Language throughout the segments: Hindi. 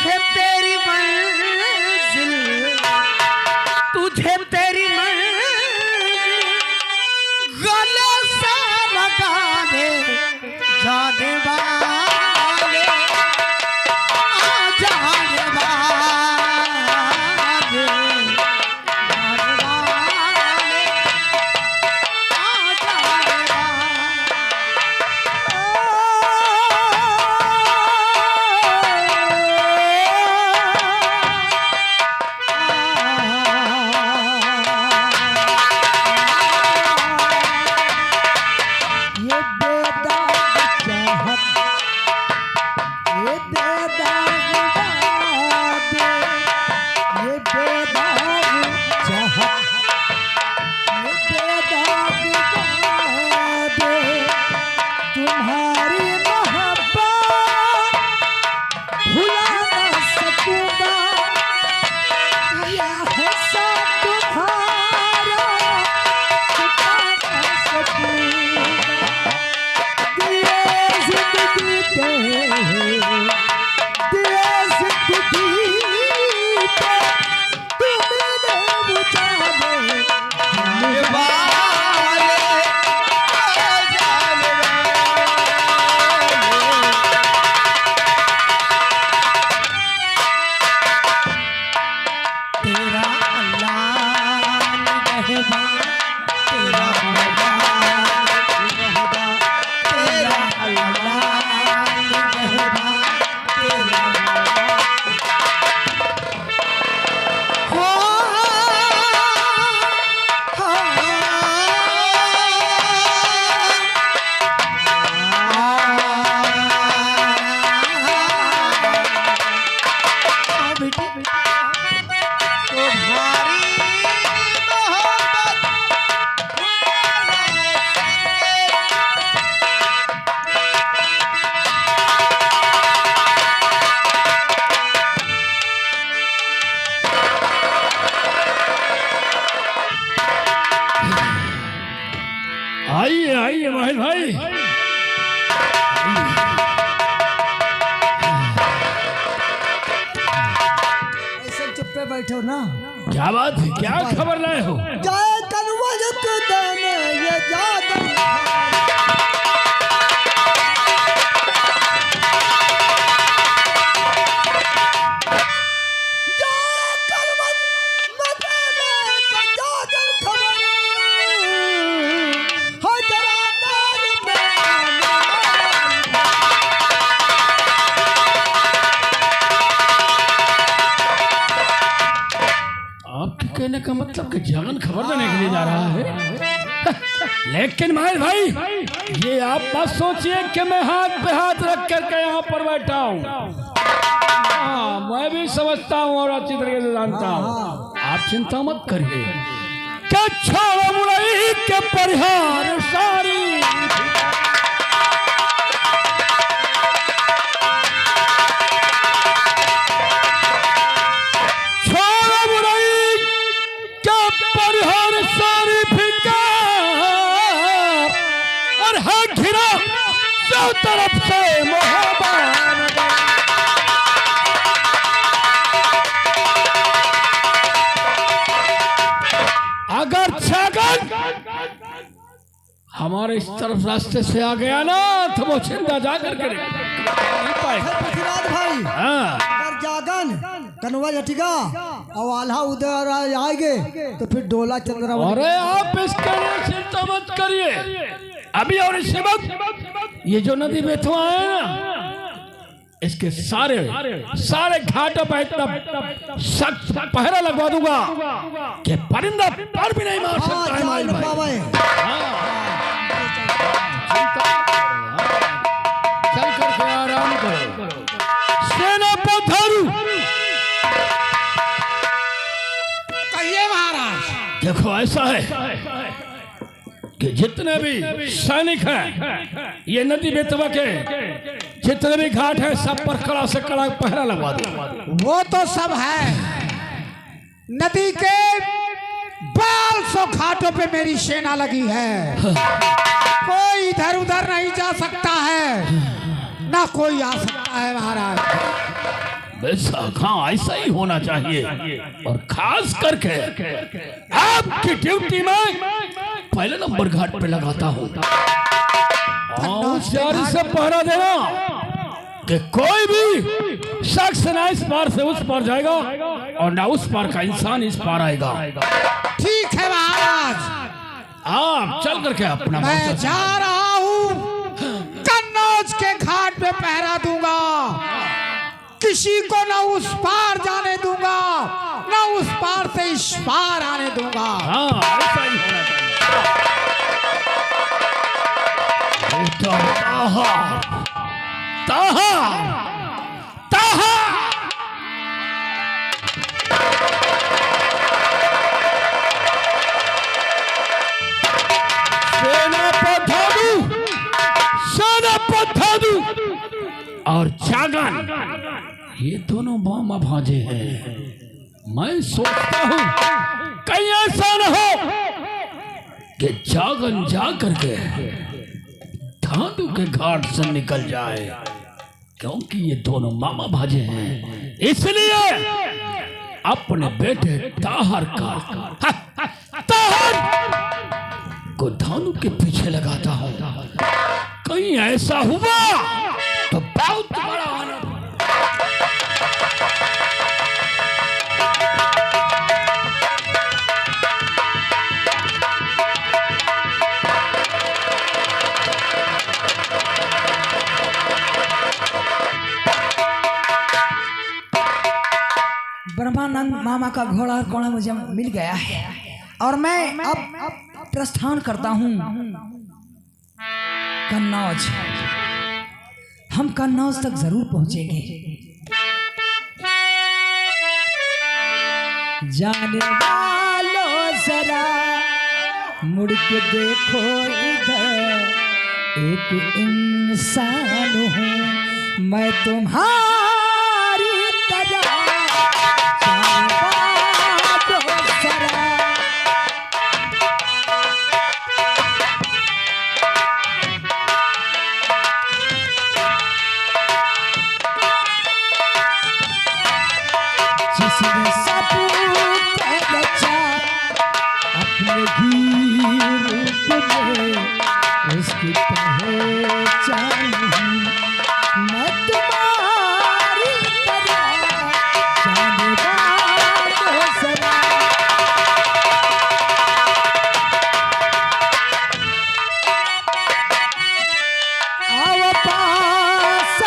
तुझे तेरी मंजिल, तुझे तेरी मंजिल गले से लगा दे जाने वाले, आ जाने वाले, जाने वाले, आ जाने आइए आइए माहिर भाई, ऐसे चुप पे बैठो ना। क्या बात है, क्या खबर लाए हो? जय कनवज देने ये जादू, कहने का मतलब कि जगन खबर देने के लिए जा रहा है। लेकिन माहिर भाई, ये आप मत सोचिए कि मैं हाथ पे हाथ रख करके यहाँ पर बैठा हूँ। हाँ, मैं भी समझता हूँ और अच्छी तरीके से जानता हूँ। आप चिंता मत करिए कि छोड़ो मुरई के परिहार सारी, तरफ से अगर छागन हमारे इस तरफ रास्ते से आ गया ना तो वो चिंता जाकर के नहीं पाएगा भाई। अगर जागन कनवा जटिगा और आल्हा उधर आएंगे तो फिर डोला चंद्रा। अरे आप इसके लिए चिंता मत करिए। अभी और इसी वक्त ये जो नदी बेतवा है ना, इसके सारे घाटों पर इतना सख्त पहरा लगवा दूंगा कि परिंदा पर भी नहीं मार सकता है माहिर भाई। चल करके आराम करो, सेना पधारू। कहिए महाराज। देखो ऐसा है कि जितने भी सैनिक हैं, ये नदी बेतवा के जितने भी घाट हैं, सब पर कड़ा से कड़ा पहरा लगवा दो। वो तो सब है, नदी के 1200 घाटों पे मेरी सेना लगी है। कोई इधर उधर नहीं जा सकता है, ना कोई आ सकता है महाराज। बेसाखा ऐसा ही होना चाहिए। और खास करके आपकी ड्यूटी में पहले नंबर घाट पे लगाता हूँ। होशियारी से पहरा देना कि कोई भी शख्स ना इस पार से उस पार जाएगा और ना उस पार का इंसान इस पार आएगा। ठीक है महाराज, आप चल करके अपना मैं जा रहा हूँ, कन्नौज के घाट पे पहरा दूंगा। किसी को ना उस पार जाने दूंगा, ना उस पार से इस पार आने दूंगा। हाँ, ऐसा ही होना चाहिए। ताहा, ताहा, सेनापति और जागन, ये दोनों मामा भांजे हैं। मैं सोचता हूँ कहीं ऐसा न हो कि जागन जा करके धांधु के घाट से निकल जाए, क्योंकि ये दोनों मामा भांजे हैं। इसलिए अपने बेटे ताहर को धानु के पीछे लगाता हूँ। कहीं ऐसा हुआ तो बहुत बड़ा आनंद। ब्रह्मानंद मामा का घोड़ा और कोड़ा मुझे मिल गया है और मैं अब प्रस्थान करता हूँ कन्नौज। हम कन्नौज तक जरूर पहुंचेंगे। जाने वालों जरा मुड़ के देखो इधर, एक इंसान हूँ मैं तुम्हारी तरह। जिसने सपूत बचा अपने रूप में, उसकी पहचान मैं तुम्हारी तरह। जाने वालों जरा आओ पास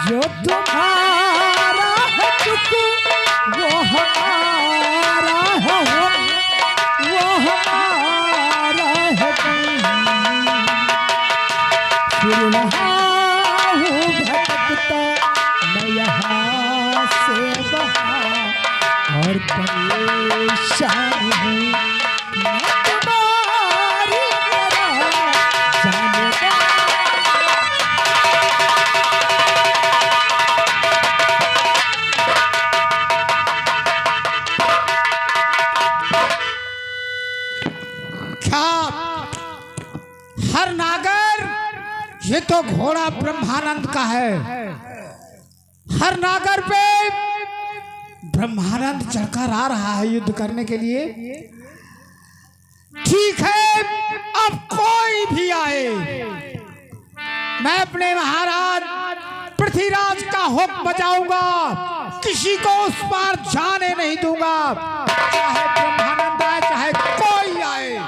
जो तुम्हारा है दुख वो हमारा है, वो हमारा है। फिर वहाँ हूँ भटकता मैं यहाँ से वहाँ, और परेशान हूँ मैं तुम्हारी तरह। जाने हर नागर, ये तो घोड़ा ब्रह्मानंद का है। हर नागर पे ब्रह्मानंद चढ़कर आ रहा है युद्ध करने के लिए। ठीक है, अब कोई भी आए, मैं अपने महाराज पृथ्वीराज का हुक्म बजाऊंगा, किसी को उस पार जाने नहीं दूंगा, चाहे ब्रह्मानंद आए चाहे कोई आए।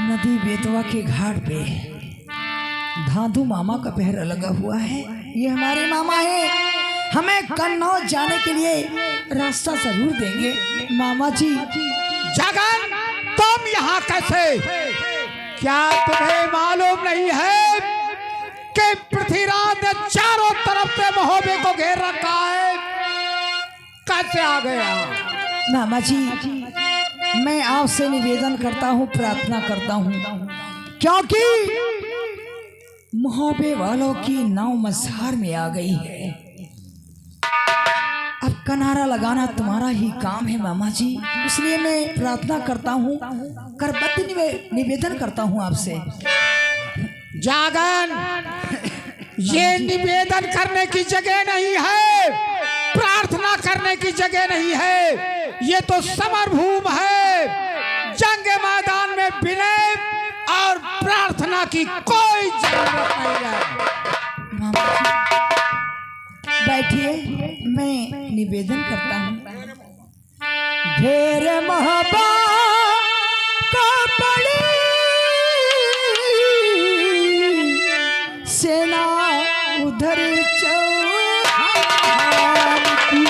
नदी बेतवा के घाट पे धांधु मामा का पहरा लगा हुआ है। ये हमारे मामा है, हमें कन्नौज जाने के लिए रास्ता जरूर देंगे। मामा जी। जगन, तुम यहाँ कैसे? क्या तुम्हें मालूम नहीं है कि पृथ्वीराज ने चारों तरफ से महोबे को घेर रखा है? कैसे आ गया? मामा जी, मैं आपसे निवेदन करता हूँ, प्रार्थना करता हूँ, क्योंकि मुहाबे वालों की नाव मझधार में आ गई है। अब किनारा लगाना तुम्हारा ही काम है मामा जी, इसलिए मैं प्रार्थना करता हूँ, करबद्ध निवेदन करता हूँ आपसे। जागन, ये निवेदन करने की जगह नहीं है, प्रार्थना करने की जगह नहीं है, ये तो समरभूमि है। जंग मैदान में विनय और प्रार्थना की कोई जरूरत नहीं है। मामा जी बैठिए, मैं निवेदन करता हूँ। ढेर महबा का पड़ी सेना उधर चौहान की,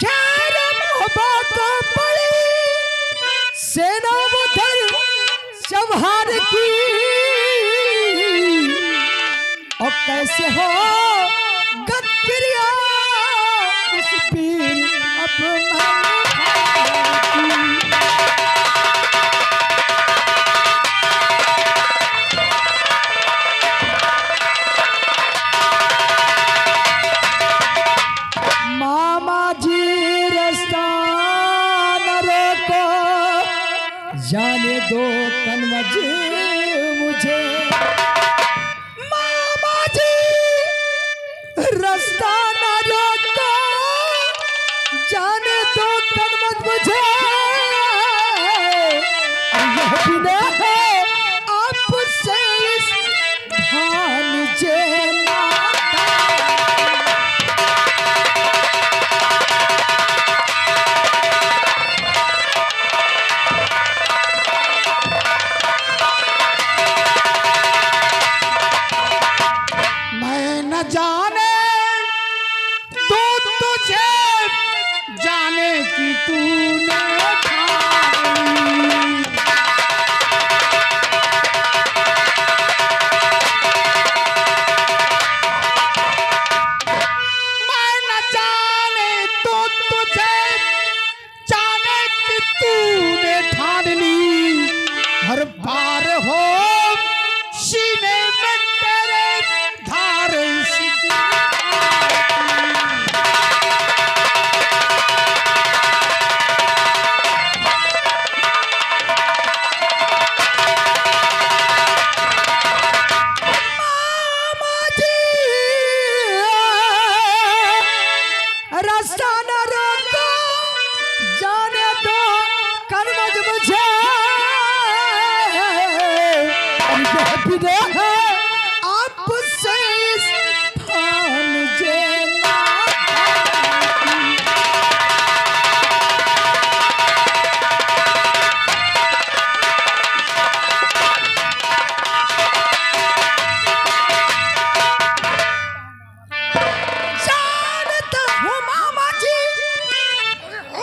ढेर महबा का पड़ी सेना उधर चौहान की, और कैसे हो गदरिया उस पीर अपना मामा जी रास्ता न रोको, जाने दो कनवज मुझे। मामा जी रास्ता न रोको, जाने दो कनवज मुझे। यह बिना है आपसे इस भांजे नाता। जाने तू तुझे जाने की तूने ठानी। मैं न जाने तो तुझे जाने की तूने ठान ली। हर बार हो सीने में तेरे धार रास्ता न रोको, जाने दो कनवज मुझे। बिना है आपसे इस भांजे नाता। जानता हूँ मामा जी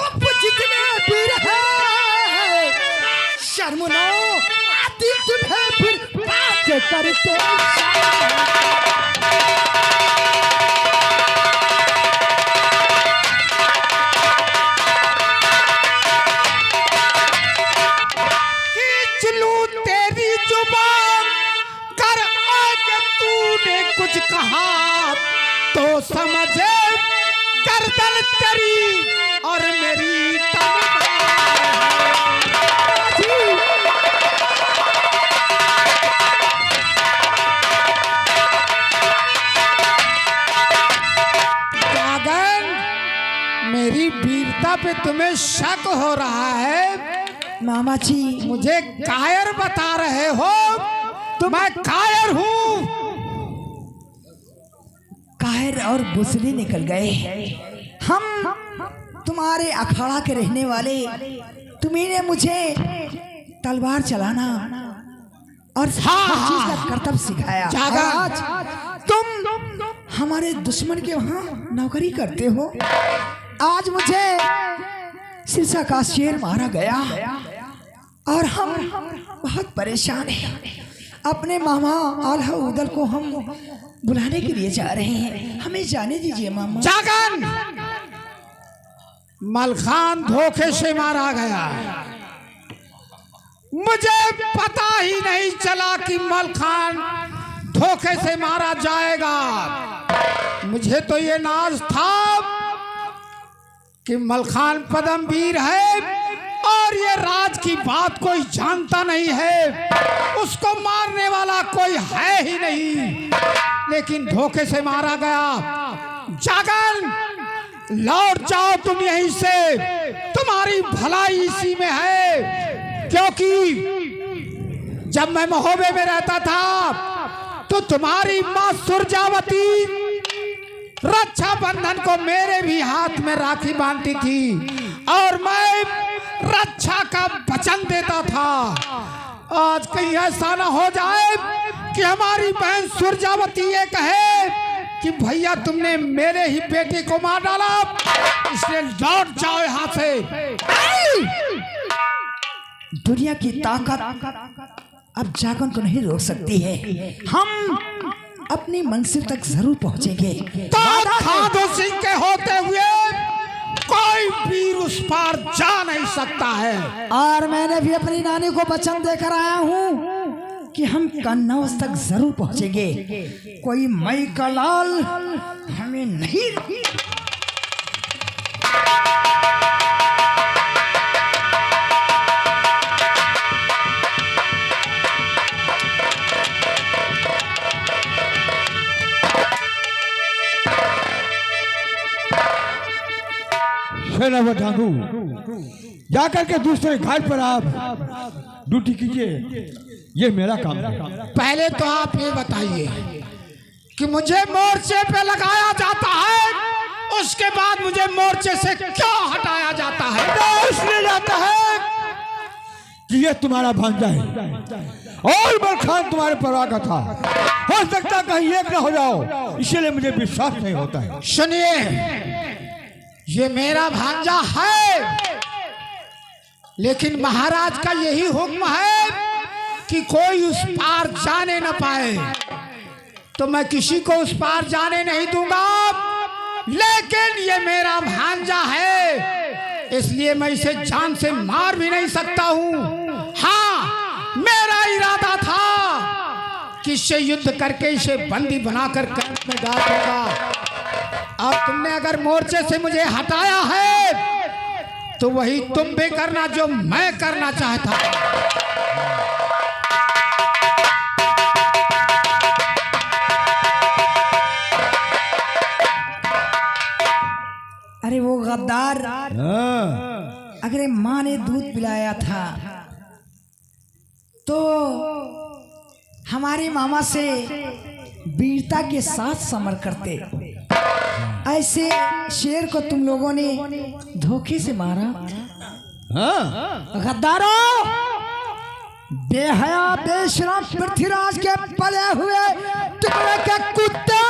आप जितने वीर हैं, शर्म न आती तुम्हें फिर बात करते। खींच लूं तेरी जुबान कर आगे तूने कुछ कहा तो समझे गर्दन तेरी और मेरी जागन, मेरी वीरता पे तुम्हें शक हो रहा है। मामा जी मुझे कायर बता रहे हो, तो मैं कायर हूँ। कायर और बुसली निकल गए। हम तुम्हारे अखाड़ा के रहने वाले, तुम्ही ने मुझे तलवार चलाना और हर चीज का कर्तव्य सिखाया। जागा। आज तुम हमारे दुश्मन के वहां नौकरी करते हो। आज मुझे सिरसा का शेर मारा गया और हम बहुत परेशान हैं। अपने मामा आल्हा उदल को हम बुलाने के लिए जा रहे हैं, हमें जाने दीजिए मामा। जागन, मलखान धोखे से मारा गया। मुझे पता ही नहीं चला कि मलखान धोखे से मारा जाएगा। मुझे तो ये नाज था कि मलखान पदमवीर है और ये राज की बात कोई जानता नहीं है, उसको मारने वाला कोई है ही नहीं, लेकिन धोखे से मारा गया। जागन, लौट जाओ तुम यहीं से, तुम्हारी भलाई इसी में है। क्योंकि जब मैं महोबे में रहता था तो तुम्हारी माँ सुरजावती रक्षाबंधन को मेरे भी हाथ में राखी बांधती थी और मैं रक्षा का वचन देता था। आज कहीं ऐसा ना हो जाए कि हमारी बहन सुरजावती ये कहे कि भैया तुमने मेरे ही बेटे को मार डाला, इसलिए लौट जाओ यहाँ से। दुनिया की ताकत अब जागन को नहीं रोक सकती है। हम अपनी मंजिल तक जरूर पहुंचेंगे। खादो सिंह के होते हुए कोई वीर उस पार जा नहीं सकता है। और मैंने भी अपनी नानी को वचन देकर आया हूँ कि हम कन्नौज तक जरूर पहुंचेंगे। कोई मई का लाल हमें नहीं। सेनापति ठाकुर, जाकर के दूसरे घाट पर आप ड्यूटी कीजिए, ये मेरा काम है। पहले तो आप ये बताइए कि मुझे मोर्चे पे लगाया जाता है, उसके बाद मुझे मोर्चे से क्यों हटाया जाता है? इसलिए जाता है कि ये तुम्हारा भांजा है और मलखान तुम्हारे परवाह का था। हो सकता कहीं एक ना हो जाओ, इसलिए मुझे विश्वास नहीं होता है। सुनिए, ये मेरा भांजा है, लेकिन महाराज का यही हुक्म है कि कोई उस पार जाने न पाए, तो मैं किसी को उस पार जाने नहीं दूंगा। लेकिन ये मेरा भांजा है, इसलिए मैं इसे जान से मार भी नहीं सकता हूँ। हाँ, मेरा इरादा था कि इससे युद्ध करके इसे बंदी बनाकर कैंप में डाल दूंगा। अब तुमने अगर मोर्चे से मुझे हटाया है तो वही तुम भी करना जो मैं करना चाहता। अरे वो गद्दार, अगर माँ ने दूध पिलाया था तो हमारे मामा से वीरता के साथ समर करते। ऐसे शेर को तुम लोगों ने धोखे से मारा। गद्दारों, बेहया बेशरम पृथ्वीराज के पले हुए टुकड़े के कुत्ते,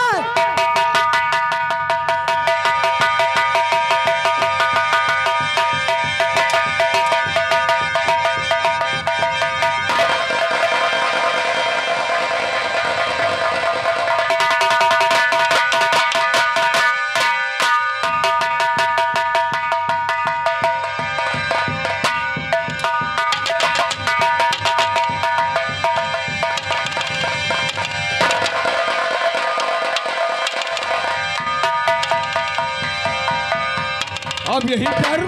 अब यहीं पर